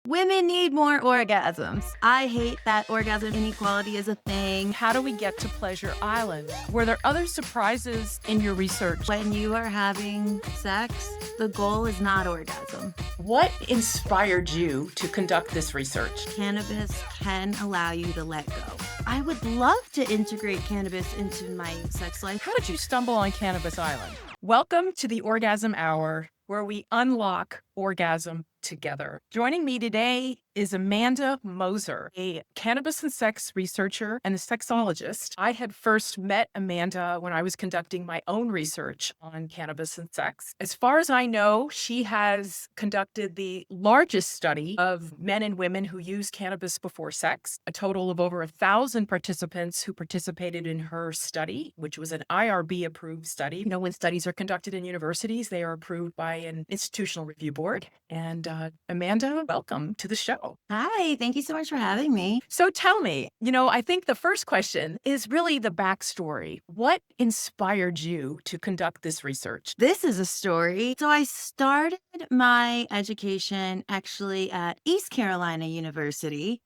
Women need more orgasms. I hate that orgasm inequality is a thing. How do we get to Pleasure Island? Were there other surprises in your research? When you are having sex, the goal is not orgasm. What inspired you to conduct this research? Cannabis can allow you to let go. I would love to integrate cannabis into my sex life. How did you stumble on Cannabis Island? Welcome to the Orgasm Hour, where we unlock orgasm together. Joining me today is Amanda Moser, a cannabis and sex researcher and a sexologist. I had first met Amanda when I was conducting my own research on cannabis and sex. As far as I know, she has conducted the largest study of men and women who use cannabis before sex, a total of over 1,000 participants who participated in her study, which was an IRB-approved study. You know, when studies are conducted in universities, they are approved by an institutional review board. And Amanda, welcome to the show. Hi, thank you so much for having me. So tell me, I think the first question is really the backstory. What inspired you to conduct this research? This is a story. So I started my education actually at East Carolina University,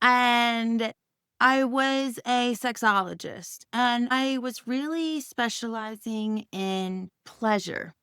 and I was a sexologist, and I was really specializing in pleasure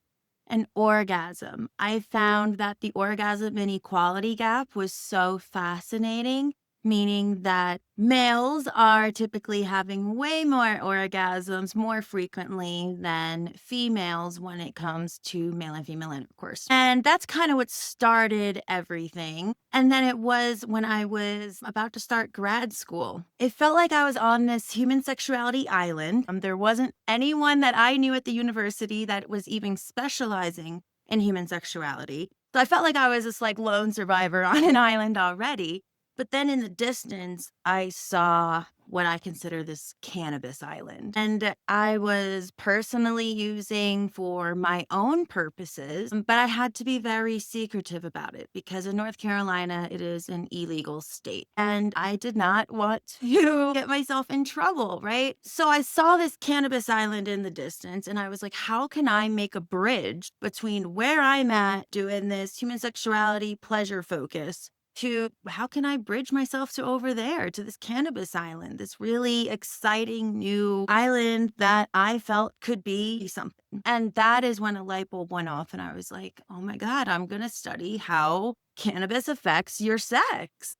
and orgasm. I found that the orgasm inequality gap was so fascinating, meaning that males are typically having way more orgasms more frequently than females when it comes to male and female intercourse. And that's kind of what started everything. And then it was when I was about to start grad school. It felt like I was on this human sexuality island. There wasn't anyone that I knew at the university that was even specializing in human sexuality. So I felt like I was this lone survivor on an island already. But then in the distance, I saw what I consider this cannabis island. And I was personally using for my own purposes, but I had to be very secretive about it because in North Carolina, it is an illegal state. And I did not want to get myself in trouble, right? So I saw this cannabis island in the distance and I was like, how can I make a bridge between where I'm at doing this human sexuality pleasure focus to how can I bridge myself to over there to this cannabis island, this really exciting new island that I felt could be something. And that is when a light bulb went off and I was like, oh my God, I'm going to study how cannabis affects your sex.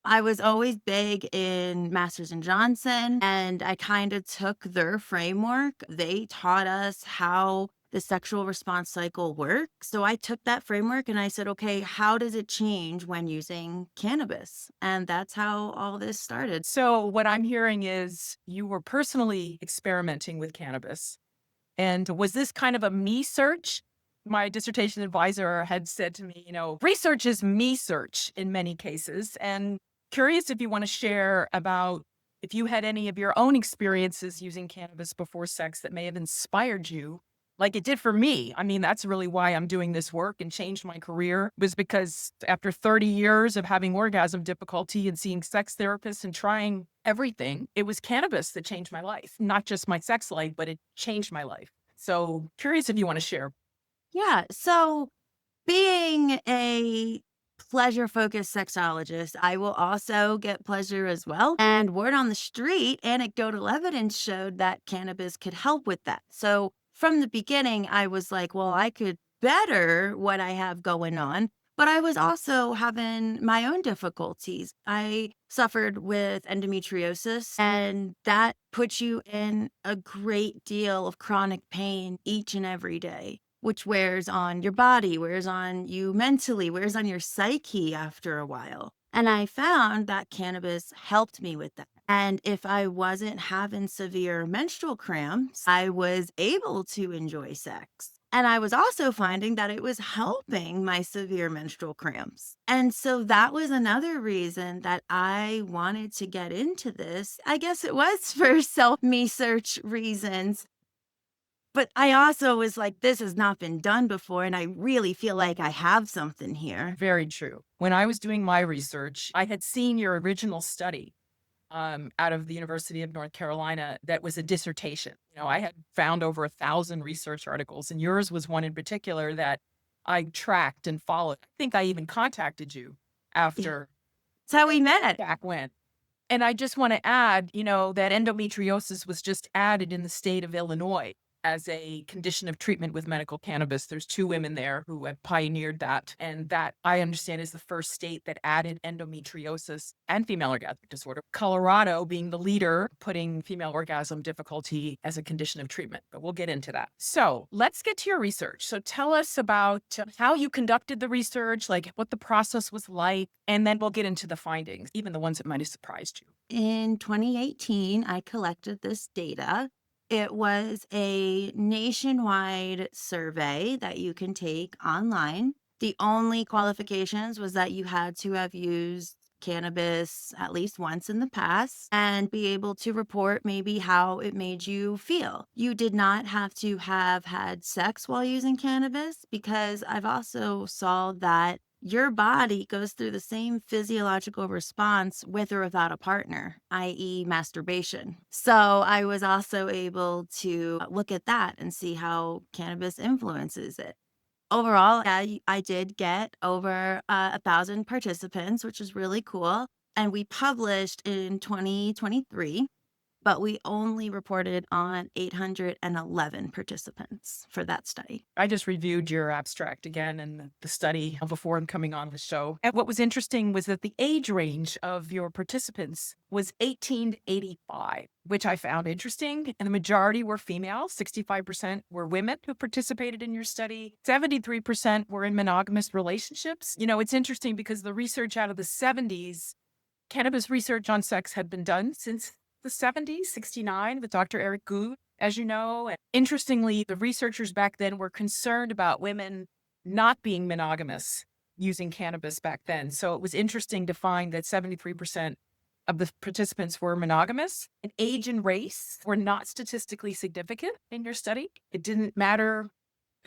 I was always big in Masters and Johnson, and I kind of took their framework. They taught us how the sexual response cycle works. So I took that framework and I said, okay, how does it change when using cannabis? And that's how all this started. So what I'm hearing is you were personally experimenting with cannabis. And was this kind of a me search? My dissertation advisor had said to me, research is me search in many cases. And curious if you want to share about if you had any of your own experiences using cannabis before sex that may have inspired you like it did for me. I mean, that's really why I'm doing this work and changed my career, was because after 30 years of having orgasm difficulty and seeing sex therapists and trying everything, it was cannabis that changed my life. Not just my sex life, but it changed my life. So curious if you want to share. Yeah. So being a pleasure-focused sexologist, I will also get pleasure as well. And word on the street, anecdotal evidence showed that cannabis could help with that. So from the beginning, I was like, well, I could better what I have going on, but I was also having my own difficulties. I suffered with endometriosis, and that puts you in a great deal of chronic pain each and every day, which wears on your body, wears on you mentally, wears on your psyche after a while. And I found that cannabis helped me with that. And if I wasn't having severe menstrual cramps, I was able to enjoy sex. And I was also finding that it was helping my severe menstrual cramps. And so that was another reason that I wanted to get into this. I guess it was for me search reasons. But I also was like, this has not been done before, and I really feel like I have something here. Very true. When I was doing my research, I had seen your original study out of the University of North Carolina that was a dissertation. I had found over 1,000 research articles, and yours was one in particular that I tracked and followed. I think I even contacted you Yeah. after That's how we met. back when. And I just want to add, that endometriosis was just added in the state of Illinois as a condition of treatment with medical cannabis. There's 2 women there who have pioneered that. And that, I understand, is the first state that added endometriosis and female orgasmic disorder. Colorado being the leader, putting female orgasm difficulty as a condition of treatment. But we'll get into that. So let's get to your research. So tell us about how you conducted the research, like what the process was like, and then we'll get into the findings, even the ones that might have surprised you. In 2018, I collected this data. It was a nationwide survey that you can take online. The only qualifications was that you had to have used cannabis at least once in the past and be able to report maybe how it made you feel. You did not have to have had sex while using cannabis, because I've also saw that your body goes through the same physiological response with or without a partner, i.e., masturbation. So I was also able to look at that and see how cannabis influences it. Overall, I did get over 1,000 participants, which is really cool. And we published in 2023, but we only reported on 811 participants for that study. I just reviewed your abstract again and the study before I'm coming on the show. And what was interesting was that the age range of your participants was 18 to 85, which I found interesting. And the majority were female. 65% were women who participated in your study. 73% were in monogamous relationships. It's interesting because the research out of the 70s, cannabis research on sex had been done since the 70s, 69, with Dr. Eric Good, as you know. And interestingly, the researchers back then were concerned about women not being monogamous using cannabis back then. So it was interesting to find that 73% of the participants were monogamous, and age and race were not statistically significant in your study. It didn't matter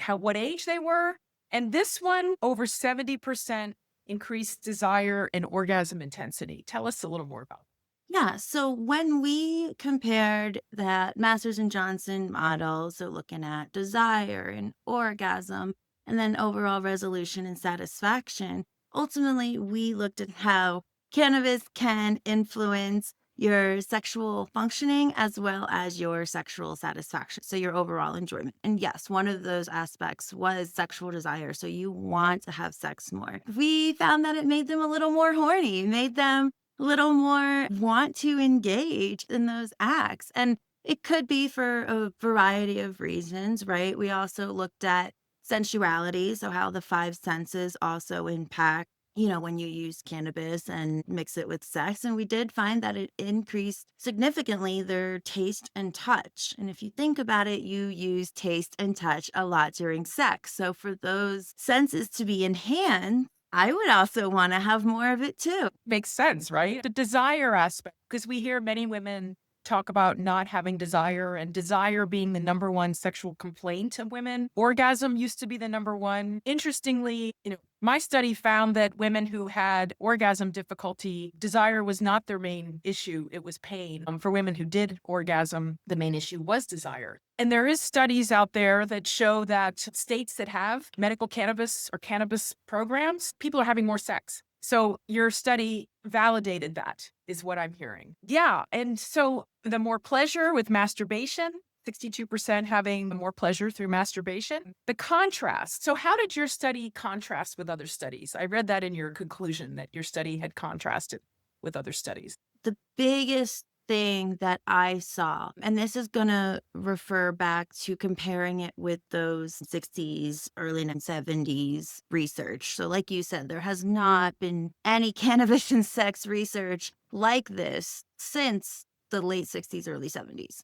what age they were. And this one, over 70% increased desire and orgasm intensity. Tell us a little more about it. Yeah, so when we compared that Masters and Johnson model, so looking at desire and orgasm, and then overall resolution and satisfaction, ultimately we looked at how cannabis can influence your sexual functioning as well as your sexual satisfaction, so your overall enjoyment. And yes, one of those aspects was sexual desire, so you want to have sex more. We found that it made them a little more horny, made them little more want to engage in those acts. And it could be for a variety of reasons, right? We also looked at sensuality, so how the 5 senses also impact, when you use cannabis and mix it with sex. And we did find that it increased significantly their taste and touch. And if you think about it, you use taste and touch a lot during sex. So for those senses to be enhanced, I would also want to have more of it too. Makes sense, right? The desire aspect, because we hear many women talk about not having desire and desire being the number one sexual complaint of women. Orgasm used to be the number one. Interestingly, my study found that women who had orgasm difficulty, desire was not their main issue. It was pain. For women who did orgasm, the main issue was desire. And there is studies out there that show that states that have medical cannabis or cannabis programs, people are having more sex. So your study validated that, is what I'm hearing. Yeah. And so the more pleasure with masturbation, 62% having more pleasure through masturbation. The contrast. So how did your study contrast with other studies? I read that in your conclusion that your study had contrasted with other studies. The biggest thing that I saw, and this is going to refer back to comparing it with those 60s, early 70s research. So like you said, there has not been any cannabis and sex research like this since the late 60s, early 70s.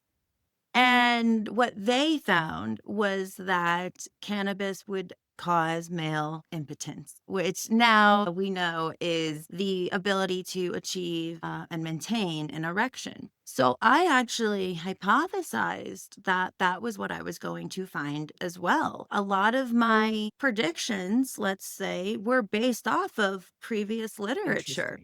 And what they found was that cannabis would cause male impotence, which now we know is the ability to achieve and maintain an erection. So I actually hypothesized that that was what I was going to find as well. A lot of my predictions, let's say, were based off of previous literature.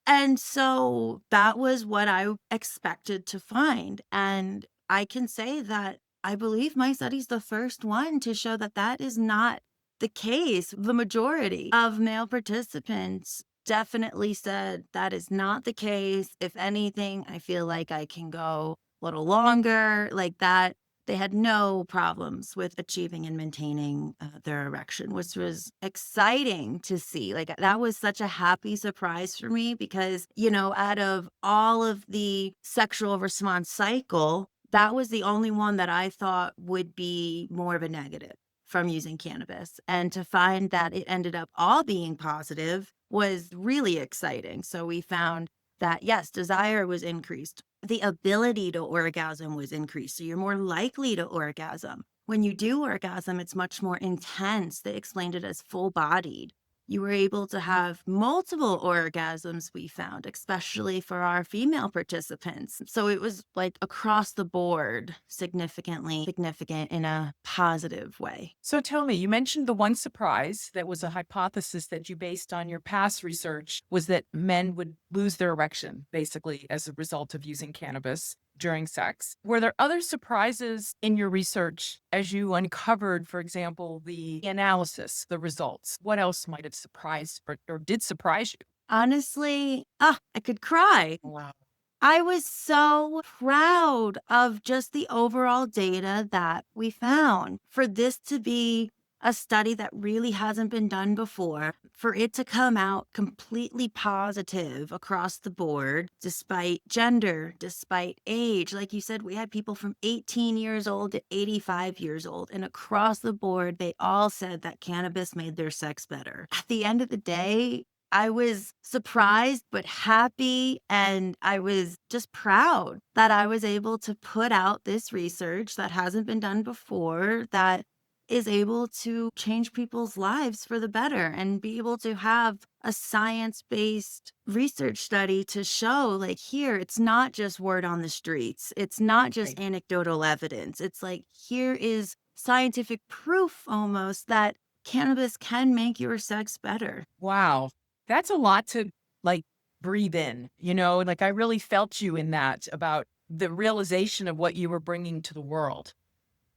And so that was what I expected to find. And I can say that I believe my study's the first one to show that that is not the case. The majority of male participants definitely said that is not the case. If anything, I feel like I can go a little longer, like that. They had no problems with achieving and maintaining their erection, which was exciting to see. Like, that was such a happy surprise for me because, out of all of the sexual response cycle, that was the only one that I thought would be more of a negative from using cannabis. And to find that it ended up all being positive was really exciting. So we found that, yes, desire was increased. The ability to orgasm was increased. So you're more likely to orgasm. When you do orgasm, it's much more intense. They explained it as full bodied. You were able to have multiple orgasms, we found, especially for our female participants. So it was like across the board, significantly significant in a positive way. So tell me, you mentioned the one surprise that was a hypothesis that you based on your past research was that men would lose their erection, basically, as a result of using cannabis during sex. Were there other surprises in your research as you uncovered, for example, the analysis, the results? What else might have surprised or did surprise you? Honestly, I could cry. Wow. I was so proud of just the overall data that we found. For this to be a study that really hasn't been done before, for it to come out completely positive across the board, despite gender, despite age. Like you said, we had people from 18 years old to 85 years old, and across the board, they all said that cannabis made their sex better. At the end of the day, I was surprised but happy, and I was just proud that I was able to put out this research that hasn't been done before, that is able to change people's lives for the better, and be able to have a science-based research study to show, like, here, it's not just word on the streets. It's not just Right. anecdotal evidence. It's like, here is scientific proof almost that cannabis can make your sex better. Wow. That's a lot to like breathe in, like I really felt you in that about the realization of what you were bringing to the world.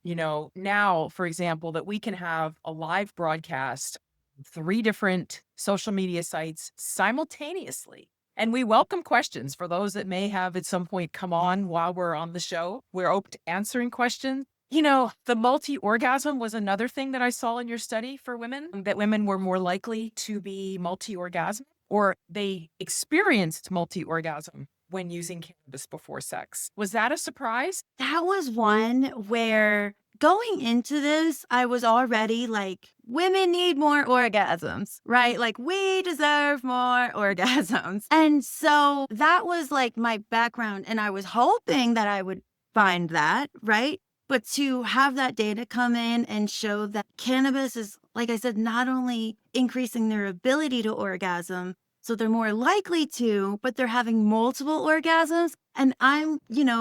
Now, for example, that we can have a live broadcast, 3 different social media sites simultaneously. And we welcome questions for those that may have at some point come on while we're on the show. We're open to answering questions. The multi-orgasm was another thing that I saw in your study for women, that women were more likely to be multi-orgasmic or they experienced multi-orgasm when using cannabis before sex. Was that a surprise? That was one where going into this, I was already like, women need more orgasms, right? Like, we deserve more orgasms. And so that was like my background. And I was hoping that I would find that, right? But to have that data come in and show that cannabis is, like I said, not only increasing their ability to orgasm, so they're more likely to, but they're having multiple orgasms. And I'm,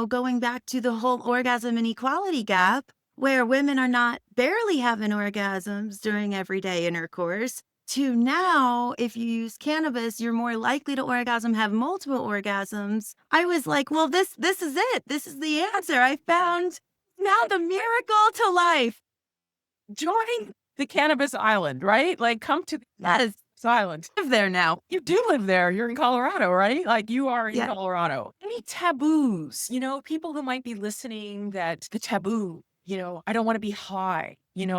going back to the whole orgasm inequality gap where women are not barely having orgasms during everyday intercourse. To now, if you use cannabis, you're more likely to orgasm, have multiple orgasms. I was like, well, this is it. This is the answer. I found now the miracle to life. Join the cannabis island, right? Like come to the Yes, island. live there now. You do live there. You're in Colorado, right? Like you are in Yeah. Colorado. Any taboos, people who might be listening that the taboo, I don't want to be high.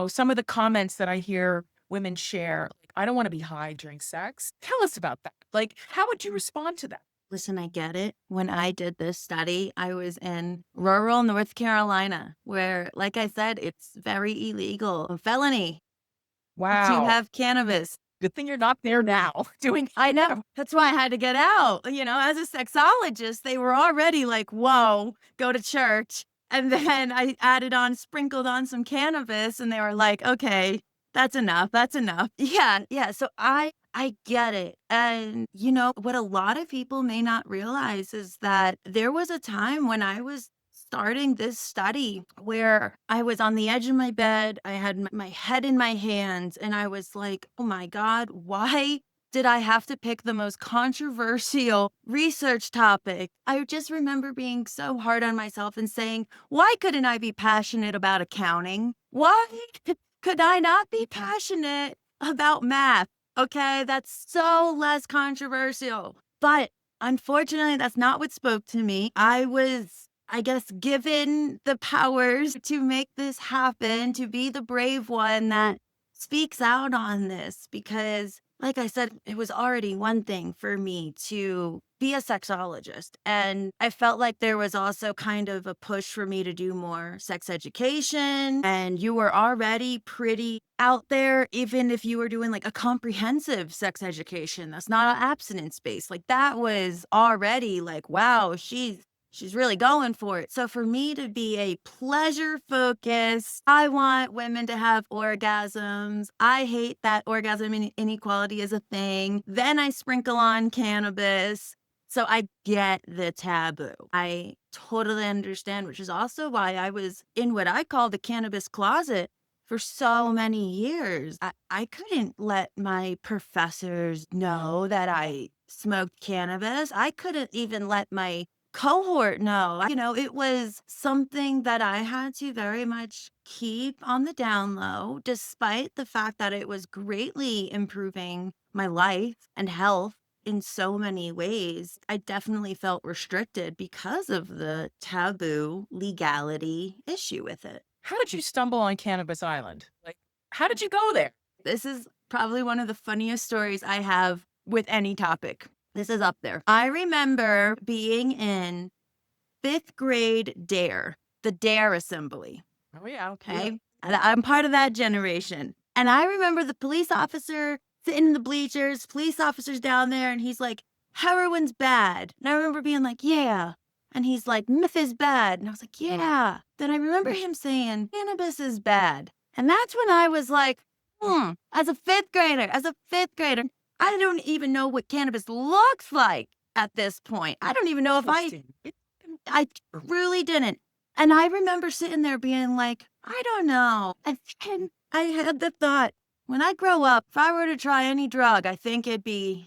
Some of the comments that I hear women share, like, I don't want to be high during sex. Tell us about that. Like, how would you respond to that? Listen, I get it. When I did this study, I was in rural North Carolina, where, like I said, it's very illegal, a felony to Wow. have cannabis. Good thing you're not there now doing. I know. That's why I had to get out. As a sexologist, they were already like, whoa, go to church. And then I sprinkled on some cannabis, and they were like, okay, that's enough. That's enough. Yeah. Yeah. So I get it. And what a lot of people may not realize is that there was a time when I was starting this study where I was on the edge of my bed. I had my head in my hands, and I was like, oh my God, why did I have to pick the most controversial research topic? I just remember being so hard on myself and saying, why couldn't I be passionate about accounting? Why could I not be passionate about math? Okay, that's so less controversial. But unfortunately, that's not what spoke to me. I was, I guess, given the powers to make this happen, to be the brave one that speaks out on this because, like I said, it was already one thing for me to be a sexologist. And I felt like there was also kind of a push for me to do more sex education. And you were already pretty out there, even if you were doing like a comprehensive sex education that's not abstinence based. Like that was already like, wow, she's really going for it. So for me to be a pleasure focused, I want women to have orgasms. I hate that orgasm inequality is a thing. Then I sprinkle on cannabis. So I get the taboo. I totally understand, which is also why I was in what I call the cannabis closet for so many years. I couldn't let my professors know that I smoked cannabis. I couldn't even let my cohort know. It was something that I had to very much keep on the down low, despite the fact that it was greatly improving my life and health in so many ways. I definitely felt restricted because of the taboo legality issue with it. How did you stumble on Cannabis Island? Like, how did you go there? This is probably one of the funniest stories I have with any topic. This is up there. I remember being in fifth grade DARE, the DARE assembly. Oh, yeah. Okay. And I'm part of that generation. And I remember the police officer sitting in the bleachers, police officers down there, and he's like, heroin's bad. And I remember being like, yeah. And he's like, meth is bad. And I was like, yeah. Then I remember him saying, cannabis is bad. And that's when I was like, as a fifth grader, I don't even know what cannabis looks like at this point. I don't even know if I really didn't. And I remember sitting there being like, I don't know. And then I had the thought, when I grow up, if I were to try any drug, I think it'd be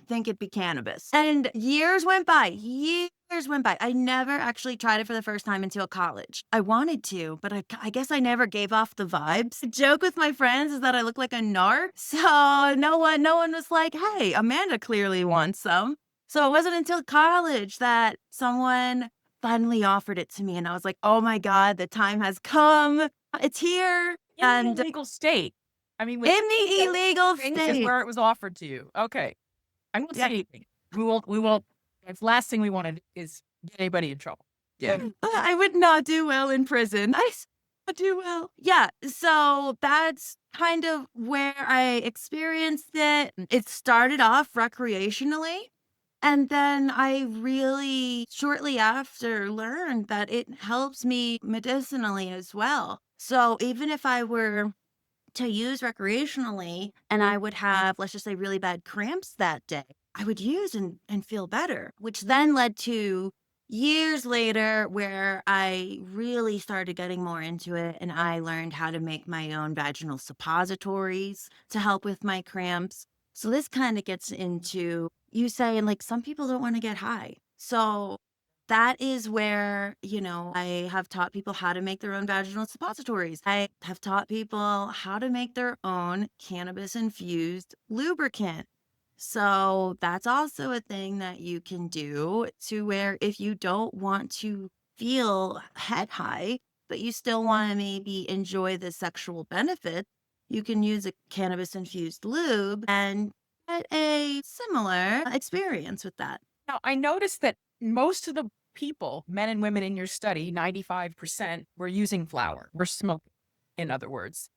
cannabis. And years went by. Years went by. I never actually tried it for the first time until college. I wanted to, but I guess I never gave off the vibes. The joke with my friends is that I look like a narc. So no one was like, hey, Amanda clearly wants some. So it wasn't until college that someone finally offered it to me. And I was like, oh my God, the time has come. It's here. In the And illegal state. I mean, in the illegal is state. where it was offered to you. Okay. I won't say Yeah. anything. We won't. The last thing we want to do is get anybody in trouble. Yeah. I would not do well in prison. I do well. Yeah. So that's kind of where I experienced it. It started off recreationally. And then I really shortly after learned that it helps me medicinally as well. So even if I were to use recreationally and I would have, let's just say, really bad cramps that day, I would use and feel better, which then led to years later where I really started getting more into it and I learned how to make my own vaginal suppositories to help with my cramps. So this kind of gets into you saying like some people don't want to get high. So that is where, I have taught people how to make their own vaginal suppositories. I have taught people how to make their own cannabis infused lubricant. So that's also a thing that you can do to where if you don't want to feel head high, but you still want to maybe enjoy the sexual benefit, you can use a cannabis infused lube and get a similar experience with that. Now, I noticed that most of the people, men and women in your study, 95% were using flower, were smoking, in other words.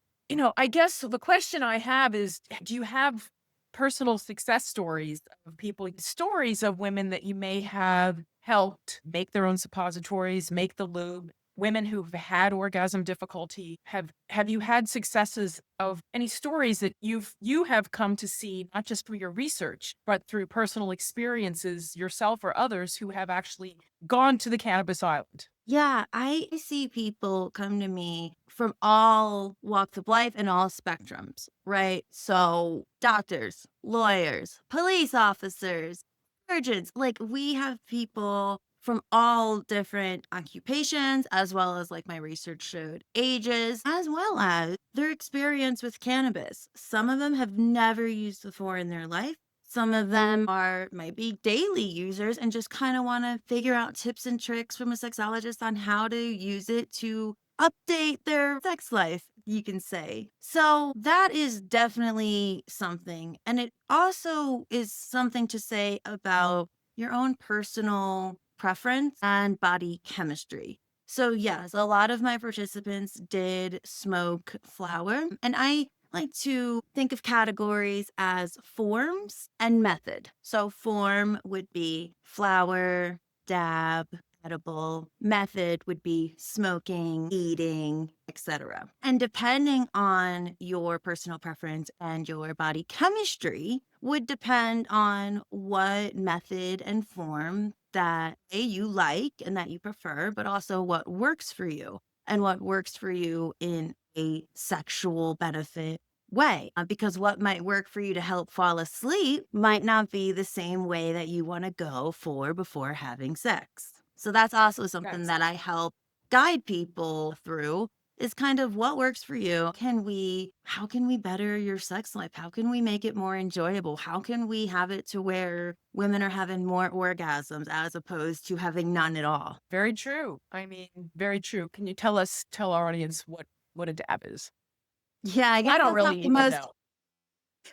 I guess the question I have is, do you have personal success stories of people, stories of women that you may have helped make their own suppositories, make the lube, women who've had orgasm difficulty? Have you had successes of any stories that you have come to see, not just through your research, but through personal experiences yourself or others who have actually gone to the Cannabis Island? Yeah, I see people come to me from all walks of life and all spectrums, right? So, doctors, lawyers, police officers, surgeons, like we have people from all different occupations, as well as like my research showed ages, as well as their experience with cannabis. Some of them have never used before in their life. Some of them are maybe daily users and just kind of want to figure out tips and tricks from a sexologist on how to use it to update their sex life, you can say. So that is definitely something. And it also is something to say about your own personal preference and body chemistry. So, yes, a lot of my participants did smoke flower, and I like to think of categories as forms and method. So, form would be flower, dab, edible. Method would be smoking, eating, etc. And depending on your personal preference and your body chemistry would depend on what method and form that you like and that you prefer, but also what works for you and what works for you in a sexual benefit way. Because what might work for you to help fall asleep might not be the same way that you want to go for before having sex. So that's also something Yes. that I help guide people through is kind of what works for you. How can we better your sex life? How can we make it more enjoyable? How can we have it to where women are having more orgasms as opposed to having none at all? Very true. I mean, very true. Can you tell our audience what a dab is? Yeah, I guess I don't that's not really the even most know.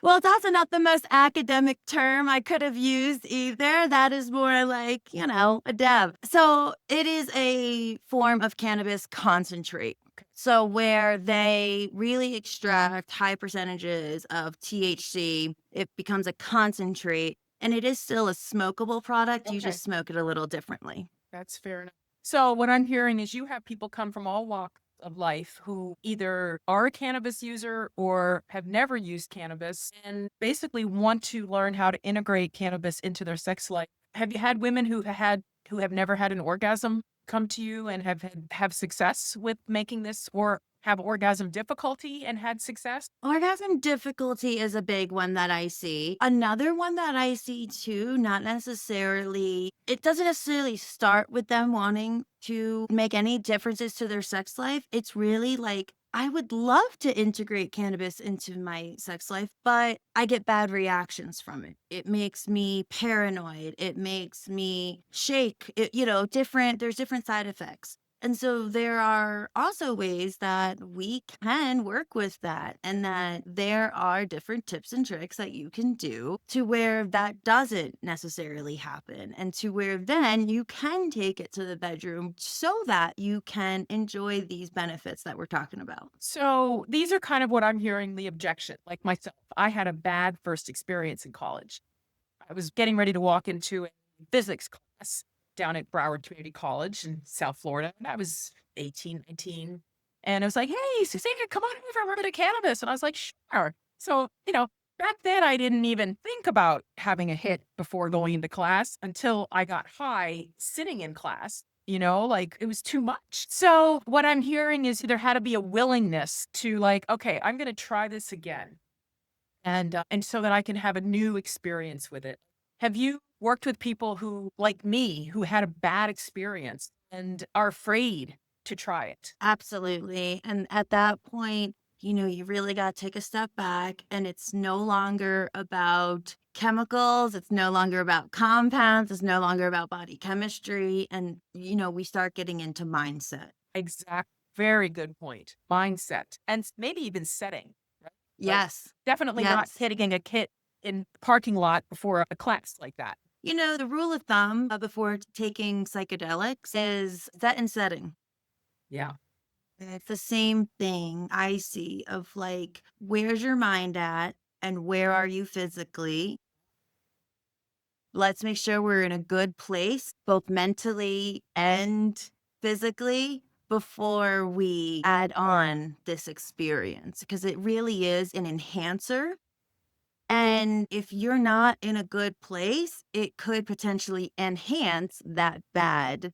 well, it's also not the most academic term I could have used either. That is more like, a dab. So it is a form of cannabis concentrate. So where they really extract high percentages of THC, it becomes a concentrate and it is still a smokable product. You Okay. just smoke it a little differently. That's fair enough. So what I'm hearing is you have people come from all walks of life who either are a cannabis user or have never used cannabis and basically want to learn how to integrate cannabis into their sex life. Have you had women who have never had an orgasm come to you and have success with making this or have orgasm difficulty and had success? Orgasm difficulty is a big one that I see. Another one that I see too, not necessarily, it doesn't necessarily start with them wanting to make any differences to their sex life. It's really like, I would love to integrate cannabis into my sex life, but I get bad reactions from it. It makes me paranoid. It makes me shake. There's different side effects. And so there are also ways that we can work with that, and that there are different tips and tricks that you can do to where that doesn't necessarily happen, and to where then you can take it to the bedroom so that you can enjoy these benefits that we're talking about. So these are kind of what I'm hearing the objection. Like myself, I had a bad first experience in college. I was getting ready to walk into a physics class down at Broward Community College in South Florida. And I was 18, 19. And I was like, hey, Suzanne, come on over. We're going to cannabis. And I was like, sure. So, back then I didn't even think about having a hit before going into class until I got high sitting in class. Like it was too much. So what I'm hearing is there had to be a willingness to like, okay, I'm going to try this again and so that I can have a new experience with it. Have you worked with people who, like me, who had a bad experience and are afraid to try it? Absolutely. And at that point, you really got to take a step back, and it's no longer about chemicals. It's no longer about compounds. It's no longer about body chemistry. And, we start getting into mindset. Exact. Very good point. Mindset and maybe even setting, right? Like Yes. definitely not Yes. hitting a kid in the parking lot before a class like that. The rule of thumb before taking psychedelics is set and setting. Yeah. It's the same thing I see of like, where's your mind at and where are you physically? Let's make sure we're in a good place, both mentally and physically, before we add on this experience, because it really is an enhancer. And if you're not in a good place, it could potentially enhance that bad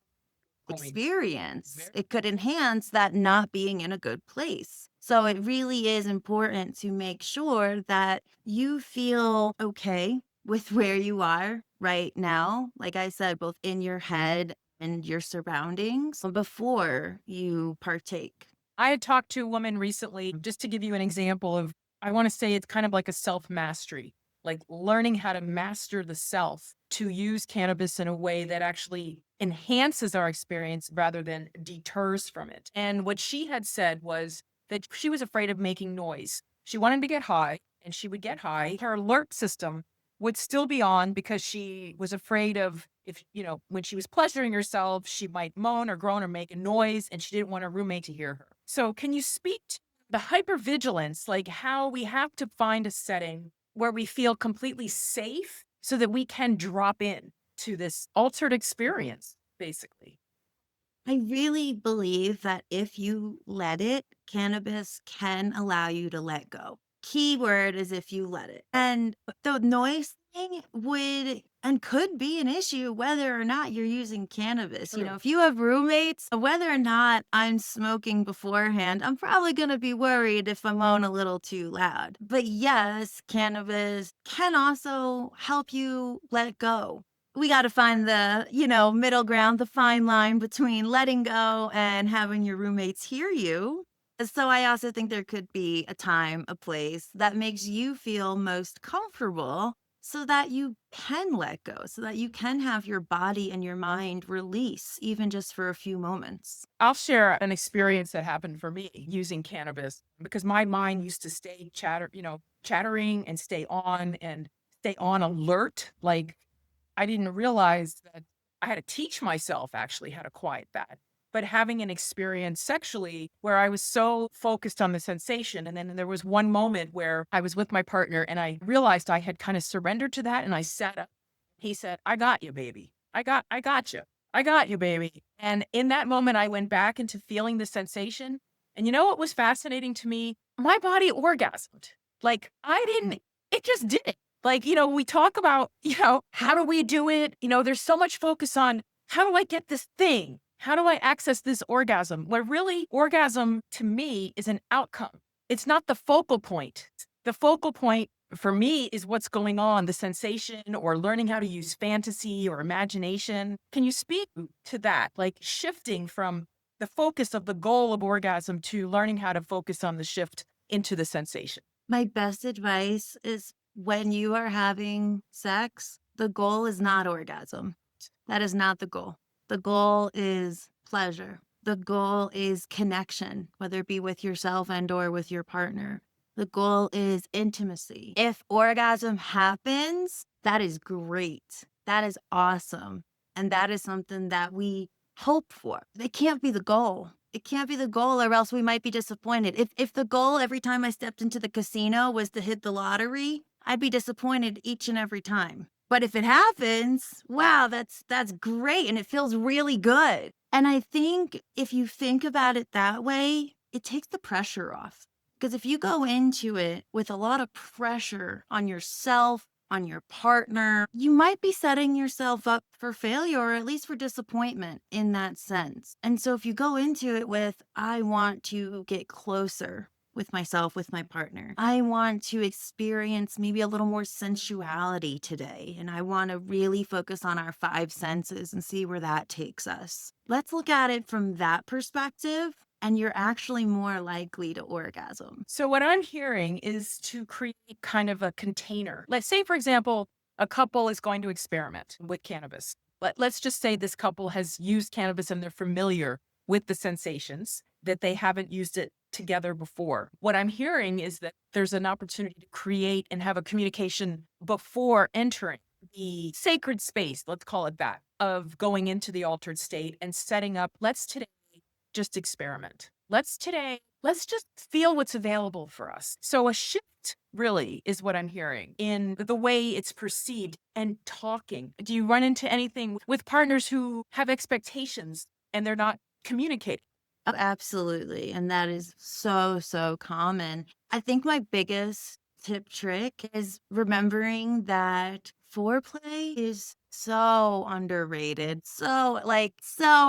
Point. experience. Very It could enhance that not being in a good place. So it really is important to make sure that you feel okay with where you are right now. Like I said, both in your head and your surroundings before you partake. I had talked to a woman recently, just to give you an example of, I want to say it's kind of like a self mastery, like learning how to master the self to use cannabis in a way that actually enhances our experience rather than deters from it. And what she had said was that she was afraid of making noise. She wanted to get high, and she would get high. Her alert system would still be on because she was afraid of, if, when she was pleasuring herself, she might moan or groan or make a noise, and she didn't want her roommate to hear her. So, can you speak to the hypervigilance, like how we have to find a setting where we feel completely safe so that we can drop in to this altered experience, basically? I really believe that if you let it, cannabis can allow you to let go. Key word is if you let it. And the noise thing would and could be an issue whether or not you're using cannabis. True. If you have roommates, whether or not I'm smoking beforehand, I'm probably going to be worried if I'm on a little too loud. But yes, cannabis can also help you let go. We got to find the, middle ground, the fine line between letting go and having your roommates hear you. So I also think there could be a time, a place that makes you feel most comfortable so that you can let go, so that you can have your body and your mind release, even just for a few moments. I'll share an experience that happened for me using cannabis because my mind used to stay chattering and stay on alert. Like I didn't realize that I had to teach myself actually how to quiet that. But having an experience sexually where I was so focused on the sensation. And then there was one moment where I was with my partner and I realized I had kind of surrendered to that. And I sat up. He said, I got you, baby. I got you. I got you, baby. And in that moment, I went back into feeling the sensation. And you know what was fascinating to me? My body orgasmed. Like I didn't, it just did it. Like, we talk about, how do we do it? There's so much focus on how do I get this thing? How do I access this orgasm? Where really orgasm to me is an outcome. It's not the focal point. The focal point for me is what's going on, the sensation or learning how to use fantasy or imagination. Can you speak to that? Like shifting from the focus of the goal of orgasm to learning how to focus on the shift into the sensation. My best advice is when you are having sex, the goal is not orgasm. That is not the goal. The goal is pleasure. The goal is connection, whether it be with yourself and or with your partner. The goal is intimacy. If orgasm happens, that is great. That is awesome. And that is something that we hope for. It can't be the goal. It can't be the goal or else we might be disappointed. If the goal every time I stepped into the casino was to hit the lottery, I'd be disappointed each and every time. But if it happens, wow, that's great and it feels really good. And I think if you think about it that way, it takes the pressure off. Because if you go into it with a lot of pressure on yourself, on your partner, you might be setting yourself up for failure or at least for disappointment in that sense. And so if you go into it with, I want to get closer with myself, with my partner, I want to experience maybe a little more sensuality today, and I want to really focus on our five senses and see where that takes us. Let's look at it from that perspective. And you're actually more likely to orgasm. So, what I'm hearing is to create kind of a container. Let's say, for example, a couple is going to experiment with cannabis. Let's just say this couple has used cannabis and they're familiar with the sensations, that they haven't used it together before. What I'm hearing is that there's an opportunity to create and have a communication before entering the sacred space, let's call it that, of going into the altered state and setting up, let's today just experiment. Let's just feel what's available for us. So a shift really is what I'm hearing in the way it's perceived and talking. Do you run into anything with partners who have expectations and they're not communicating? Oh, absolutely. And that is so, so common. I think my biggest tip trick is remembering that foreplay is so underrated. So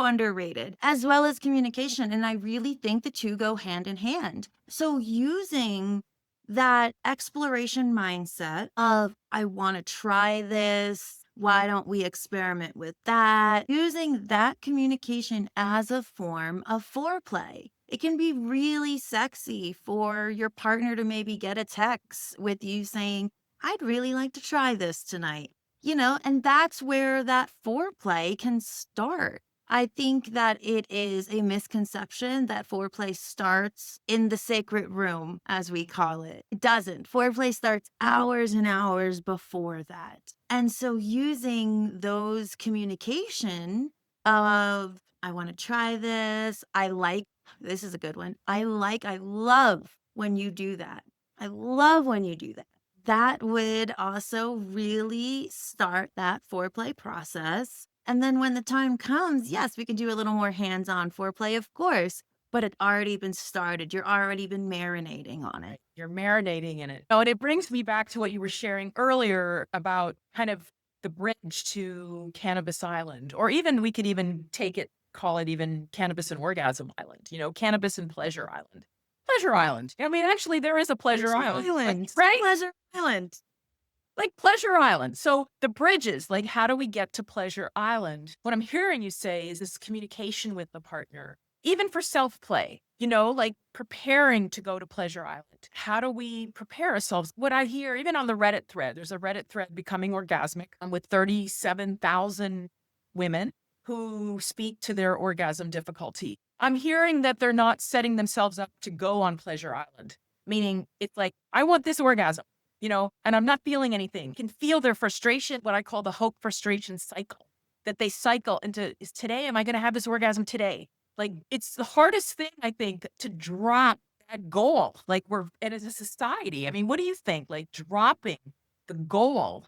underrated, as well as communication. And I really think the two go hand in hand. So using that exploration mindset of, I want to try this. Why don't we experiment with that? Using that communication as a form of foreplay. It can be really sexy for your partner to maybe get a text with you saying, I'd really like to try this tonight. And that's where that foreplay can start. I think that it is a misconception that foreplay starts in the sacred room, as we call it. It doesn't. Foreplay starts hours and hours before that. And so using those communication of, I want to try this, this is a good one. I love when you do that. I love when you do that. That would also really start that foreplay process. And then when the time comes, yes, we can do a little more hands-on foreplay, of course, but it's already been started. You're already been marinating on it. You're marinating in it. Oh, and it brings me back to what you were sharing earlier about kind of the bridge to Cannabis Island, or even we could even take it, call it even Cannabis and Orgasm Island, Cannabis and Pleasure Island. Pleasure Island. I mean, actually, there is a Pleasure Island, right? Pleasure Island. Like Pleasure Island. So the bridges, like how do we get to Pleasure Island? What I'm hearing you say is this communication with the partner, even for self-play, like preparing to go to Pleasure Island. How do we prepare ourselves? What I hear, even on the Reddit thread, there's a Reddit thread, Becoming Orgasmic, with 37,000 women who speak to their orgasm difficulty. I'm hearing that they're not setting themselves up to go on Pleasure Island, meaning it's like, I want this orgasm. And I'm not feeling anything. You can feel their frustration, what I call the hope frustration cycle, that they cycle into, is today, am I going to have this orgasm today? Like, it's the hardest thing, I think, to drop that goal. Like, and as a society, I mean, what do you think? Like, dropping the goal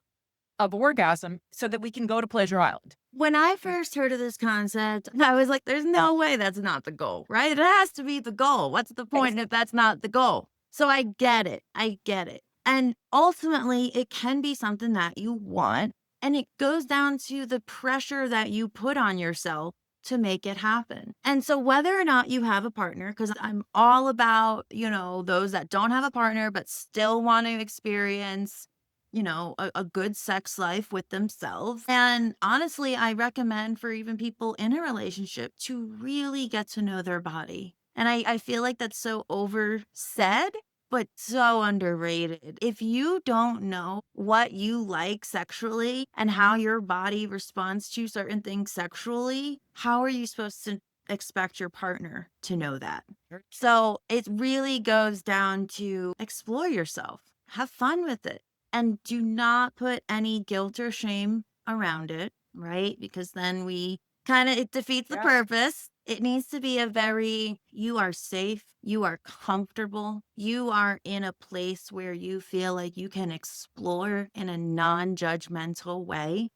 of orgasm so that we can go to Pleasure Island. When I first heard of this concept, I was like, there's no way that's not the goal, right? It has to be the goal. What's the point if that's not the goal? So I get it. I get it. And ultimately, it can be something that you want. And it goes down to the pressure that you put on yourself to make it happen. And so whether or not you have a partner, because I'm all about, those that don't have a partner, but still want to experience, a good sex life with themselves. And honestly, I recommend for even people in a relationship to really get to know their body. And I feel like that's so oversaid but so underrated. If you don't know what you like sexually and how your body responds to certain things sexually, how are you supposed to expect your partner to know that? So it really goes down to explore yourself, have fun with it, and do not put any guilt or shame around it, right? Because then it defeats the purpose. It needs to be you are safe, you are comfortable, you are in a place where you feel like you can explore in a non-judgmental way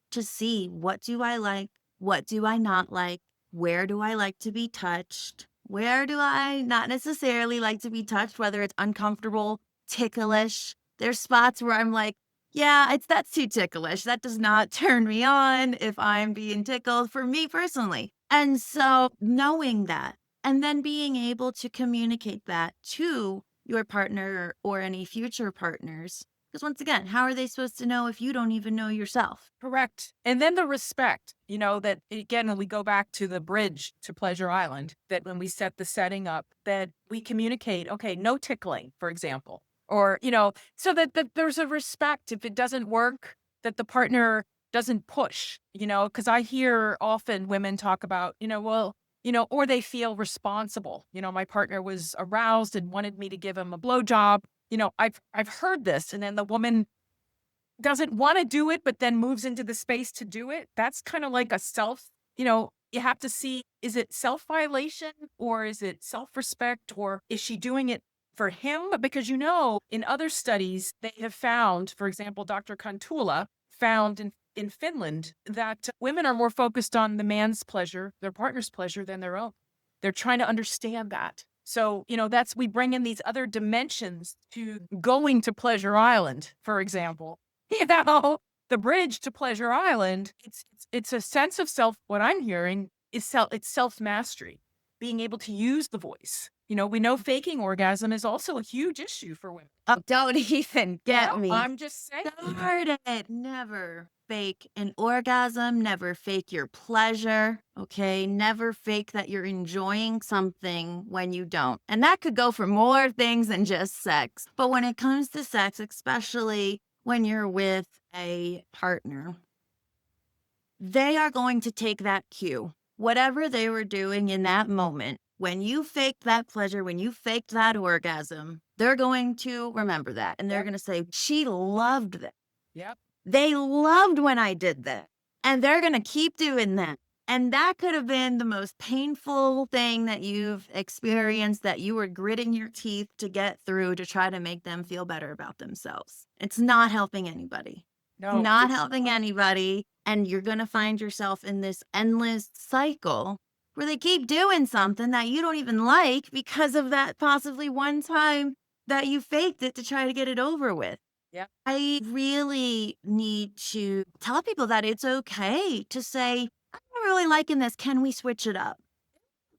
to see, what do I like? What do I not like? Where do I like to be touched? Where do I not necessarily like to be touched, whether it's uncomfortable, ticklish? There's spots where I'm like, yeah, that's too ticklish. That does not turn me on if I'm being tickled, for me personally. And so knowing that, and then being able to communicate that to your partner or any future partners. Because once again, how are they supposed to know if you don't even know yourself? Correct. And then the respect, that again, when we go back to the bridge to Pleasure Island, that when we set the setting up, that we communicate, okay, no tickling, for example, or, so that there's a respect. If it doesn't work, that the partner doesn't push, because I hear often women talk about, or they feel responsible. My partner was aroused and wanted me to give him a blowjob. I've heard this, and then the woman doesn't want to do it, but then moves into the space to do it. That's kind of like a you have to see, is it self-violation or is it self-respect, or is she doing it for him? Because, in other studies, they have found, for example, Dr. Kontula found in Finland that women are more focused on the man's pleasure, their partner's pleasure, than their own. They're trying to understand that. So, we bring in these other dimensions to going to Pleasure Island, for example. The bridge to Pleasure Island, it's a sense of self. What I'm hearing is it's self-mastery, being able to use the voice, We know faking orgasm is also a huge issue for women. Oh, don't even get Yeah, me I'm just saying. started. Never fake an orgasm, never fake your pleasure, okay? Never fake that you're enjoying something when you don't. And that could go for more things than just sex. But when it comes to sex, especially when you're with a partner, they are going to take that cue. Whatever they were doing in that moment, when you faked that pleasure, when you faked that orgasm, they're going to remember that. And they're Yep. going to say, she loved that. Yep. They loved when I did that. And they're going to keep doing that. And that could have been the most painful thing that you've experienced, that you were gritting your teeth to get through to try to make them feel better about themselves. It's not helping anybody. No, Not helping anybody. And you're going to find yourself in this endless cycle where they keep doing something that you don't even like because of that possibly one time that you faked it to try to get it over with. yeah. I really need to tell people that it's okay to say, I'm not really liking this. Can we switch it up?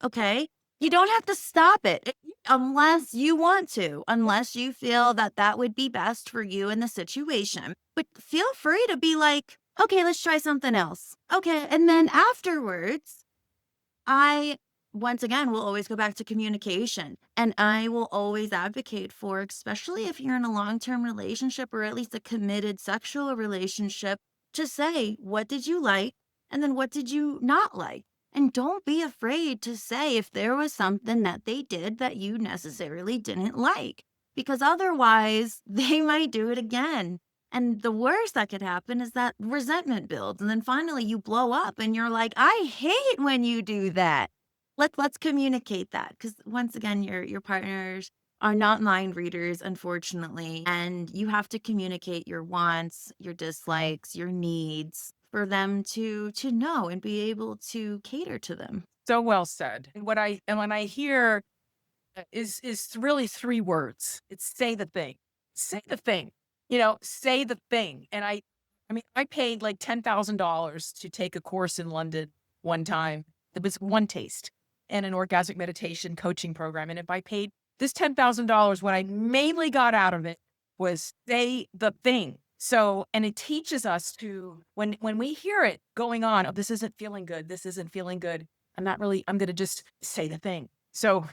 Okay. You don't have to stop it unless you want to, unless you feel that that would be best for you in the situation. But feel free to be like, okay, let's try something else. Okay. And then afterwards, I, once again, will always go back to communication, and I will always advocate for, especially if you're in a long term relationship or at least a committed sexual relationship, to say, what did you like? And then what did you not like? And don't be afraid to say if there was something that they did that you necessarily didn't like, because otherwise they might do it again. And the worst that could happen is that resentment builds. And then finally you blow up and you're like, I hate when you do that. Let's communicate that. Because once again, your partners are not mind readers, unfortunately. And you have to communicate your wants, your dislikes, your needs for them to know and be able to cater to them. So well said. And when I hear is really three words. It's say the thing. Say the thing. Say the thing. And I mean, I paid like $10,000 to take a course in London one time. It was one taste and an orgasmic meditation coaching program. And if I paid this $10,000, what I mainly got out of it was say the thing. So, and it teaches us to, when we hear it going on, oh, this isn't feeling good. This isn't feeling good. I'm going to just say the thing. So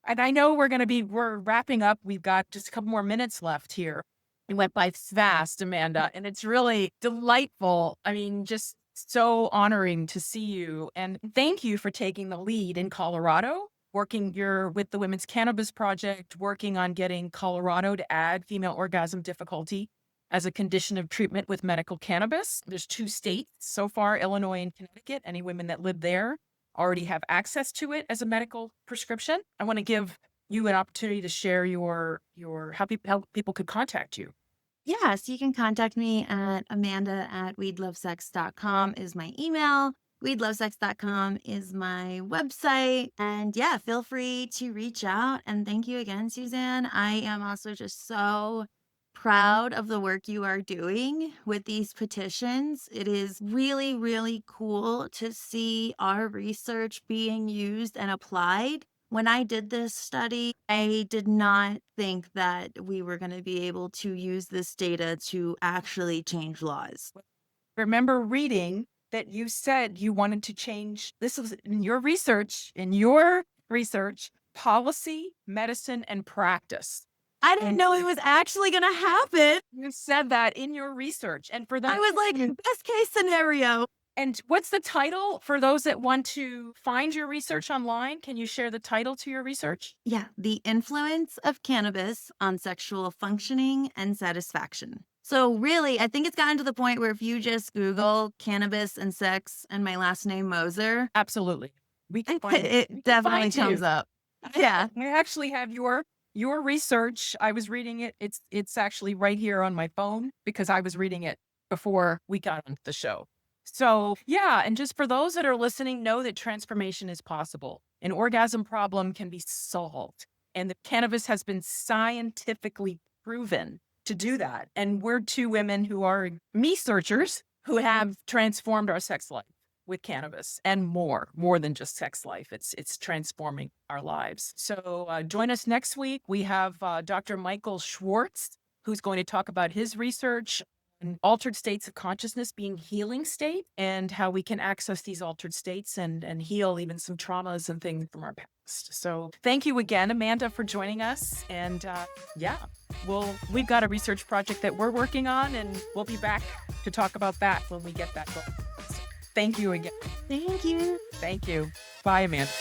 and I know we're wrapping up. We've got just a couple more minutes left here. It went by fast, Amanda, and it's really delightful. I mean, just so honoring to see you. And thank you for taking the lead in Colorado, you're with the Women's Cannabis Project, working on getting Colorado to add female orgasm difficulty as a condition of treatment with medical cannabis. There's 2 states so far, Illinois and Connecticut. Any women that live there already have access to it as a medical prescription. I want to give you an opportunity to share your how people could contact you. Yes, you can contact me at amanda@weedlovesex.com is my email. Weedlovesex.com is my website. And yeah, feel free to reach out. And thank you again, Suzanne. I am also just so proud of the work you are doing with these petitions. It is really, really cool to see our research being used and applied. When I did this study, I did not think that we were going to be able to use this data to actually change laws. Remember reading that you said you wanted to change, this was in your research, policy, medicine, and practice. I didn't know it was actually going to happen. You said that in your research. And for that, I was like, best case scenario. And what's the title for those that want to find your research online? Can you share the title to your research? Yeah, the influence of cannabis on sexual functioning and satisfaction. So really, I think it's gotten to the point where if you just Google cannabis and sex and my last name Moser, Absolutely. We can find it definitely find you. comes up. Yeah. I actually have your research. I was reading it. It's actually right here on my phone because I was reading it before we got on the show. So yeah, and just for those that are listening, know that transformation is possible. An orgasm problem can be solved. And the cannabis has been scientifically proven to do that. And we're 2 women who are me searchers who have transformed our sex life with cannabis and more than just sex life. It's transforming our lives. So join us next week. We have Dr. Michael Schwartz, who's going to talk about his research on altered states of consciousness being healing state and how we can access these altered states and heal even some traumas and things from our past. So thank you again, Amanda, for joining us. And we've got a research project that we're working on, and we'll be back to talk about that when we get that going. So thank you again. Thank you. Thank you. Bye, Amanda.